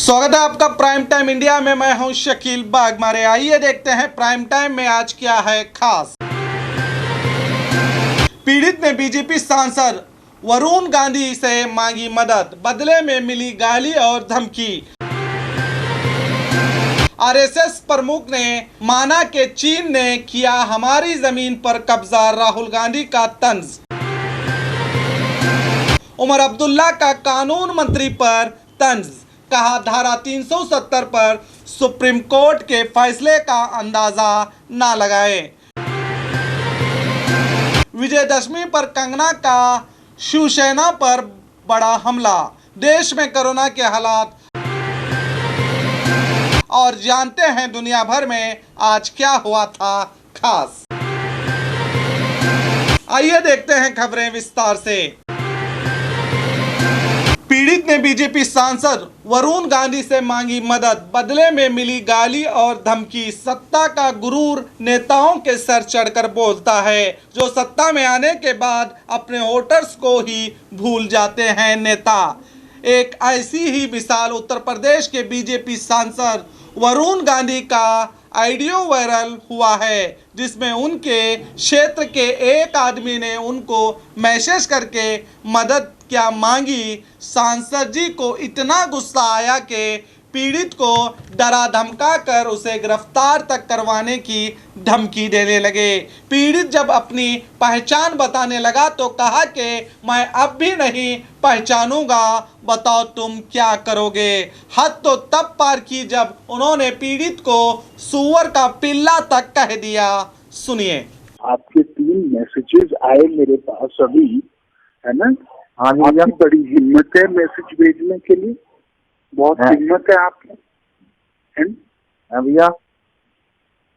स्वागत है आपका प्राइम टाइम इंडिया में। मैं हूं शकील बागमारे। आइए देखते हैं प्राइम टाइम में आज क्या है खास। पीड़ित ने बीजेपी सांसद वरुण गांधी से मांगी मदद, बदले में मिली गाली और धमकी। आरएसएस प्रमुख ने माना कि चीन ने किया हमारी जमीन पर कब्जा, राहुल गांधी का तंज। उमर अब्दुल्ला का कानून मंत्री पर तंज, कहा धारा 370 पर सुप्रीम कोर्ट के फैसले का अंदाजा ना लगाए। विजयदशमी पर कंगना का शिवसेना पर बड़ा हमला, देश में कोरोना के हालात और जानते हैं दुनिया भर में आज क्या हुआ था खास। आइए देखते हैं खबरें विस्तार से। पीड़ित ने बीजेपी सांसद वरुण गांधी से मांगी मदद, बदले में मिली गाली और धमकी। सत्ता का गुरूर नेताओं के सर चढ़कर बोलता है, जो सत्ता में आने के बाद अपने वोटर्स को ही भूल जाते हैं नेता। एक ऐसी ही मिसाल उत्तर प्रदेश के बीजेपी सांसद वरुण गांधी का ऑडियो वायरल हुआ है, जिसमें उनके क्षेत्र के एक आदमी ने उनको मैसेज करके मदद क्या मांगी। सांसद जी को इतना गुस्सा आया कि पीड़ित को डरा धमका कर उसे गिरफ्तार तक करवाने की धमकी देने लगे। पीड़ित जब अपनी पहचान बताने लगा तो कहा कि मैं अब भी नहीं पहचानूंगा, बताओ तुम क्या करोगे। हद तो तब पार की जब उन्होंने पीड़ित को सुअर का पिल्ला तक कह दिया। सुनिए। आपके 3 मैसेजेस आए मेरे पास अभी, है ना? आपकी बड़ी हिम्मत है मैसेज भेजने के लिए, बहुत हिम्मत है आपकी, है ना भैया?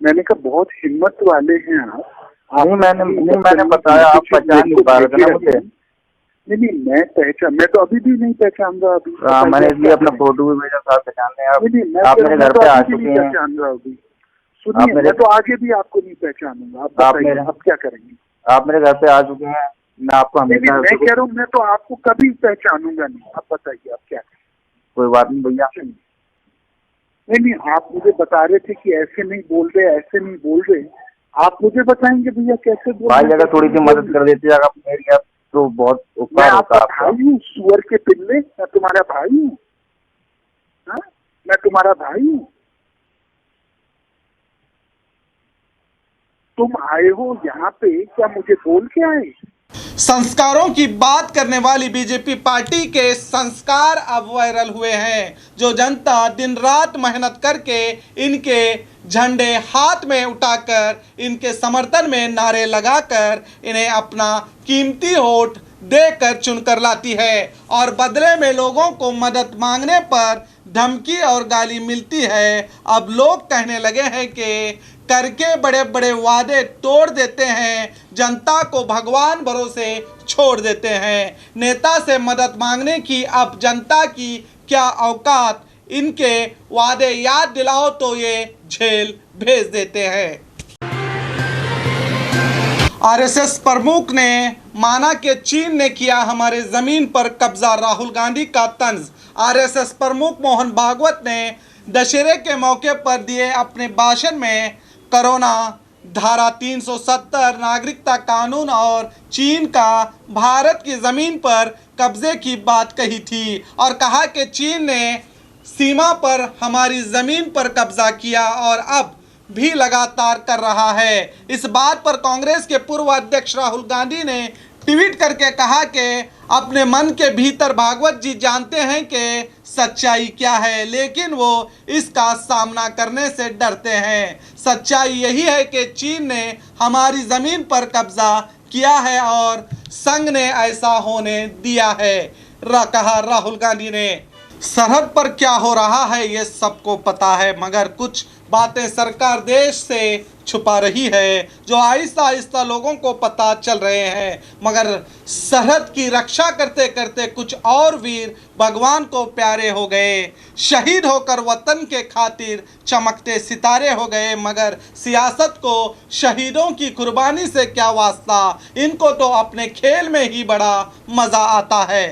मैंने कहा बहुत हिम्मत वाले हैं आप। मैंने बताया आप पहचान नहीं पा रहे थे मुझे। नहीं, मैं तो अभी भी नहीं पहचान रहा। अभी मैंने इसलिए अपना फोटो भी भेजा था पहचानने। आप मेरे घर पे आ चुके हैं। पहचान रहा अभी। सुनिए, मैं तो आगे भी आपको नहीं पहचानूंगा। आप क्या करेंगे? आप मेरे घर पे आ चुके हैं, मैं आपको हमेशा मैं कह रहा हूँ मैं तो आपको कभी पहचानूंगा नहीं। आप बताइए आप क्या करें? कोई बात नहीं भैया। नहीं, आप मुझे बता रहे थे कि ऐसे नहीं बोल रहे, ऐसे नहीं बोल रहे। आप मुझे बताएंगे भैया कैसे बोल रहे? भाई अगर थोड़ी सी मदद कर देते अगर मेरी आप तो बहुत उपकार होता। मैं भाई हूँ सुअर के पिल्ले, मैं तुम्हारा भाई हूँ? मैं तुम्हारा भाई हूँ? तुम आए हो यहाँ पे क्या मुझे बोल के आए? संस्कारों की बात करने वाली बीजेपी पार्टी के संस्कार अब वायरल हुए हैं, जो जनता दिन रात मेहनत करके इनके झंडे हाथ में उठाकर इनके समर्थन में नारे लगाकर इन्हें अपना कीमती वोट देकर चुनकर लाती है, और बदले में लोगों को मदद मांगने पर धमकी और गाली मिलती है। अब लोग कहने लगे हैं कि करके बड़े बड़े वादे तोड़ देते हैं, जनता को भगवान भरोसे छोड़ देते हैं। नेता से मदद मांगने की अब जनता की क्या औकात, इनके वादे याद दिलाओ तो ये जेल भेज देते हैं। आरएसएस प्रमुख ने माना कि चीन ने किया हमारे जमीन पर कब्जा, राहुल गांधी का तंज। आरएसएस प्रमुख मोहन भागवत ने दशहरे के मौके पर दिए अपने भाषण में कोरोना, धारा 370, नागरिकता कानून और चीन का भारत की ज़मीन पर कब्जे की बात कही थी, और कहा कि चीन ने सीमा पर हमारी ज़मीन पर कब्जा किया और अब भी लगातार कर रहा है। इस बात पर कांग्रेस के पूर्व अध्यक्ष राहुल गांधी ने ट्वीट करके कहा कि अपने मन के भीतर भागवत जी जानते हैं कि सच्चाई क्या है, लेकिन वो इसका सामना करने से डरते हैं। सच्चाई यही है कि चीन ने हमारी ज़मीन पर कब्जा किया है और संघ ने ऐसा होने दिया है, कहा राहुल गांधी ने। सरहद पर क्या हो रहा है ये सबको पता है, मगर कुछ बातें सरकार देश से छुपा रही है, जो आहिस्ता आहिस्ता लोगों को पता चल रहे हैं। मगर सरहद की रक्षा करते करते कुछ और वीर भगवान को प्यारे हो गए, शहीद होकर वतन के खातिर चमकते सितारे हो गए। मगर सियासत को शहीदों की कुर्बानी से क्या वास्ता, इनको तो अपने खेल में ही बड़ा मज़ा आता है।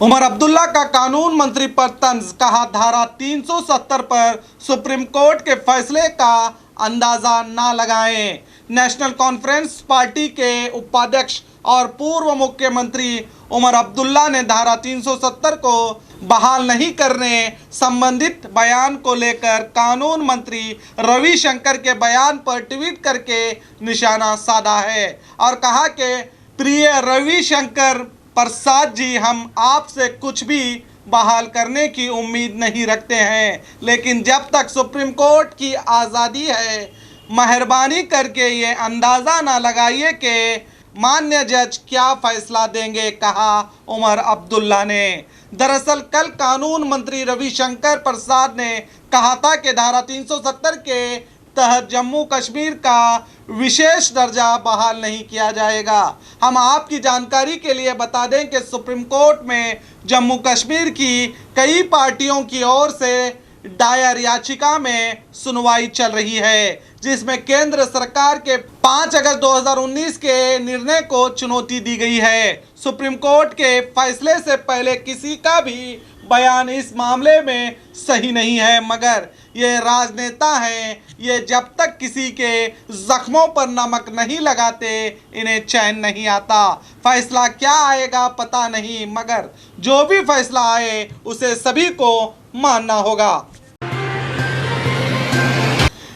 उमर अब्दुल्ला का कानून मंत्री पर तंज, कहा धारा 370 पर सुप्रीम कोर्ट के फैसले का अंदाजा ना लगाएं। नेशनल कॉन्फ्रेंस पार्टी के उपाध्यक्ष और पूर्व मुख्यमंत्री उमर अब्दुल्ला ने धारा 370 को बहाल नहीं करने संबंधित बयान को लेकर कानून मंत्री रविशंकर के बयान पर ट्वीट करके निशाना साधा है और कहा कि प्रिय रविशंकर प्रसाद जी, हम आपसे कुछ भी बहाल करने की उम्मीद नहीं रखते हैं, लेकिन जब तक सुप्रीम कोर्ट की आज़ादी है, मेहरबानी करके ये अंदाज़ा ना लगाइए कि मान्य जज क्या फैसला देंगे, कहा उमर अब्दुल्ला ने। दरअसल कल कानून मंत्री रविशंकर प्रसाद ने कहा था कि धारा 370 के तहत जम्मू कश्मीर का विशेष दर्जा बहाल नहीं किया जाएगा। हम आपकी जानकारी के लिए बता दें कि सुप्रीम कोर्ट में जम्मू कश्मीर की कई पार्टियों की ओर से दायर याचिका में सुनवाई चल रही है, जिसमें केंद्र सरकार के 5 अगस्त 2019 के निर्णय को चुनौती दी गई है। सुप्रीम कोर्ट के फैसले से पहले किसी का भी बयान इस मामले में सही नहीं है, मगर ये राजनेता हैं, ये जब तक किसी के जख्मों पर नमक नहीं लगाते इन्हें चैन नहीं आता। फैसला क्या आएगा पता नहीं, मगर जो भी फैसला आए उसे सभी को मानना होगा।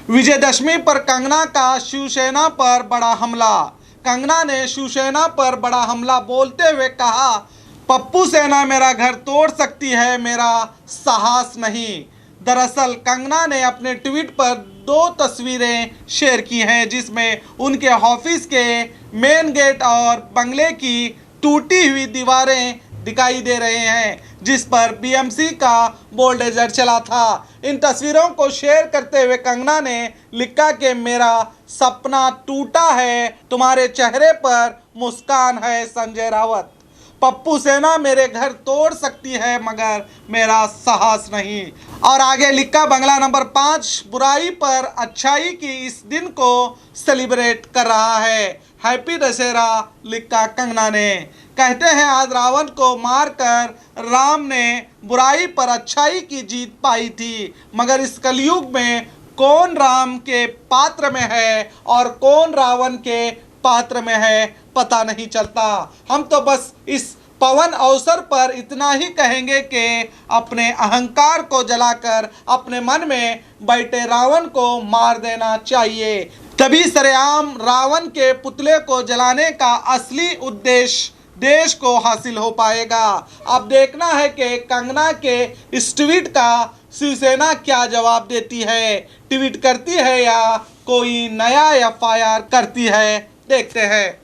विजयदशमी पर कंगना का शिवसेना पर बड़ा हमला। कंगना ने शिवसेना पर बड़ा हमला बोलते हुए कहा, पप्पू सेना मेरा घर तोड़ सकती है, मेरा साहस नहीं। दरअसल कंगना ने अपने ट्वीट पर 2 तस्वीरें शेयर की हैं, जिसमें उनके ऑफिस के मेन गेट और बंगले की टूटी हुई दीवारें दिखाई दे रहे हैं, जिस पर बीएमसी का बुलडोजर चला था। इन तस्वीरों को शेयर करते हुए कंगना ने लिखा कि मेरा सपना टूटा है, तुम्हारे चेहरे पर मुस्कान है संजय राउत। पप्पू सेना मेरे घर तोड़ सकती है, मगर मेरा साहस नहीं। और आगे लिखा, बंगला नंबर 5 बुराई पर अच्छाई की इस दिन को सेलिब्रेट कर रहा है, हैप्पी दशहरा, लिखा कंगना ने। कहते हैं आज रावण को मारकर राम ने बुराई पर अच्छाई की जीत पाई थी, मगर इस कलयुग में कौन राम के पात्र में है और कौन रावण के पात्र में है पता नहीं चलता। हम तो बस इस पवन अवसर पर इतना ही कहेंगे कि अपने अहंकार को जलाकर अपने मन में बैठे रावण को मार देना चाहिए, तभी सरेआम रावण के पुतले को जलाने का असली उद्देश्य देश को हासिल हो पाएगा। अब देखना है कि कंगना के इस ट्वीट का शिवसेना क्या जवाब देती है, ट्वीट करती है या कोई नया एफआईआर करती है, देखते हैं।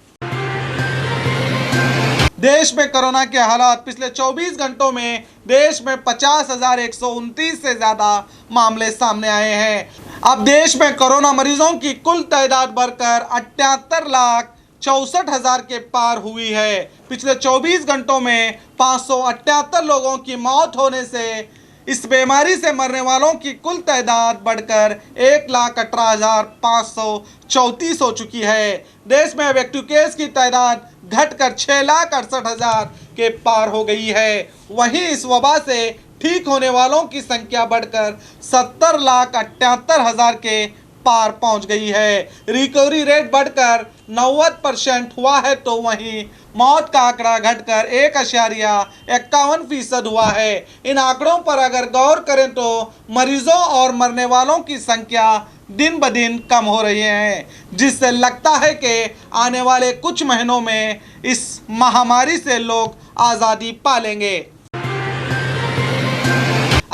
देश में कोरोना के हालात। पिछले 24 घंटों में देश में 50,129 से ज़्यादा मामले सामने आए हैं। अब देश में कोरोना मरीजों की कुल तादाद बढ़कर 78,64,000 के पार हुई है। पिछले 24 घंटों में 578 लोगों की मौत होने से इस बीमारी से मरने वालों की कुल तादाद बढ़कर 1,18,534 हो चुकी है। देश में एक्टिव केस की तादाद घटकर 6,68,000 के पार हो गई है। वहीं इस वबा से ठीक होने वालों की संख्या बढ़कर 70,78,000 के पार पहुंच गई है। रिकवरी रेट बढ़कर 90% हुआ है, तो वहीं मौत का आंकड़ा घटकर 1.51% हुआ है। इन आंकड़ों पर अगर गौर करें तो मरीजों और मरने वालों की संख्या दिन ब दिन कम हो रही है, जिससे लगता है कि आने वाले कुछ महीनों में इस महामारी से लोग आज़ादी पालेंगे।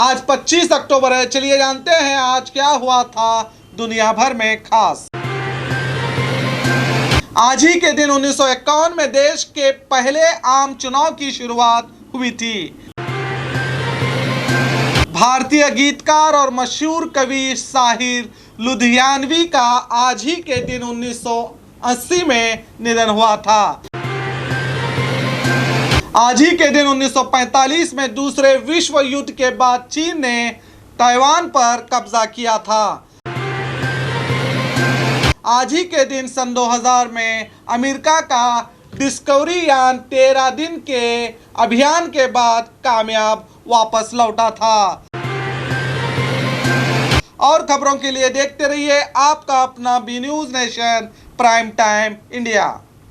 आज 25 अक्टूबर है, चलिए जानते हैं आज क्या हुआ था दुनिया भर में खास। आज ही के दिन 1951 में देश के पहले आम चुनाव की शुरुआत हुई थी। भारतीय गीतकार और मशहूर कवि साहिर लुधियानवी का आज ही के दिन 1980 में निधन हुआ था। आज ही के दिन 1945 में दूसरे विश्व युद्ध के बाद चीन ने ताइवान पर कब्जा किया था। आज ही के दिन सन 2000 में अमेरिका का डिस्कवरी यान 13 दिन के अभियान के बाद कामयाब वापस लौटा था। और खबरों के लिए देखते रहिए आपका अपना B news nation prime time India.